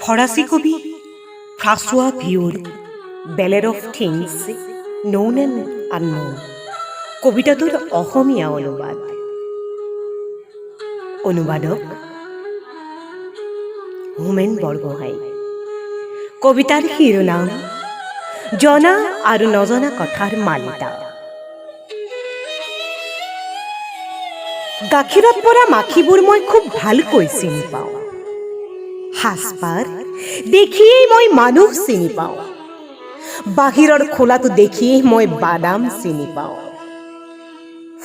ফৰাসী কবি ফ্ৰাঁসোয়া ভিউৰ বেলেৰ of things known and unknown কবিতাটোৰ অসমীয়া অনুবাদক হোমেন বৰগোহাঁই। কবিতাৰ শিৰোনাম জনা আৰু নজনা কথাৰ মালিতা। গাখীৰত পৰা মাখিবোৰ মই খুব ভালকৈ চিনি পাওঁ। সাজপাৰ দেখিয়েই মই মানুহ চিনি পাওঁ। বাহিৰৰ খোলাটো দেখিয়েই মই বাদাম চিনি পাওঁ।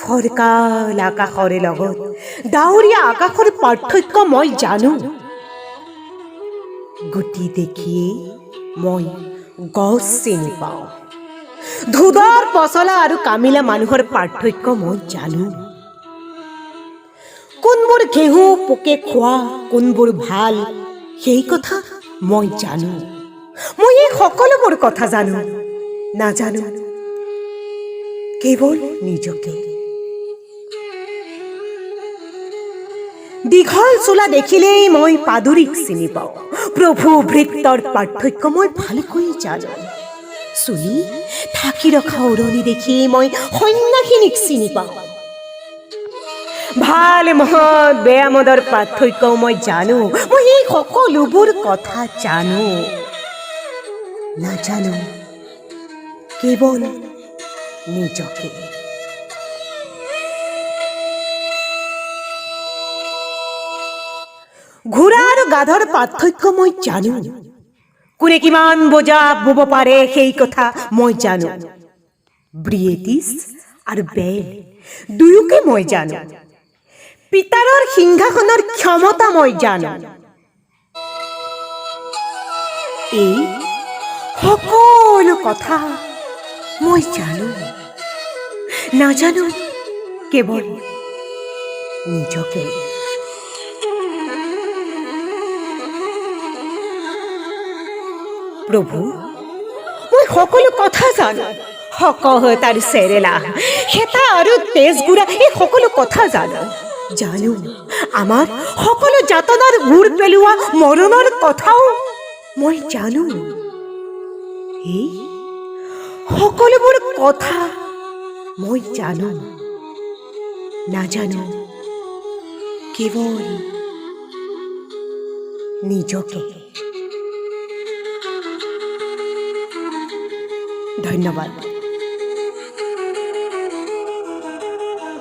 ফৰকাল আকাশৰে লগত ডাৱৰীয়া আকাশৰ পাৰ্থক্য মই জানো। গুটি দেখিয়েই মই গছ চিনি পাওঁ। ধুদৰ পচলা আৰু কামিলা মানুহৰ পাৰ্থক্য মই জানো। কোনবোৰ ঘেঁহু পোকে খোৱা, কোনবোৰ ভাল, সেই কথা মই জানো। মই এই সকলোবোৰ কথা জানো, নাজানো কেৱল নিজকে। দীঘল চোলা দেখিলেই মই পাদুৰীক চিনি পাওঁ। প্ৰভু ভৃত্যৰ পাৰ্থক্য মই ভালকৈ জানো। চুলি ঢাকি ৰখা ওৰণি দেখিয়েই মই সন্ন্যাসিনীক চিনি পাওঁ। ভাল মদ বেয়া মদৰ পাৰ্থক্যও মই জানো। মই এই সকলোবোৰ কথা জানো, নাজানো কেৱল নিজকে। ঘোঁৰা আৰু গাধৰ পাৰ্থক্য মই জানো। কোনে কিমান বোজা বব পাৰে সেই কথা মই জানো। ব্ৰিয়েটিছ আৰু বেল দুয়োকে মই জানো। পিতাৰৰ সিংহাসনৰ ক্ষমতা মই জানো। এই সকলো কথা মই জানো, নাজানো কেৱল নিজকে। প্ৰভু মই সকলো কথা জানো। শকত আৰু চেৰেলা, হেতা আৰু তেজগুৰা এই সকলো কথা জানো। জানো আমাৰ সকলো যাতনাৰ উৰ পেলোৱা মৰণৰ কথাও মই জানো। এই সকলোবোৰ কথা মই জানো, নাজানো কেৱল নিজকে। ধন্যবাদ।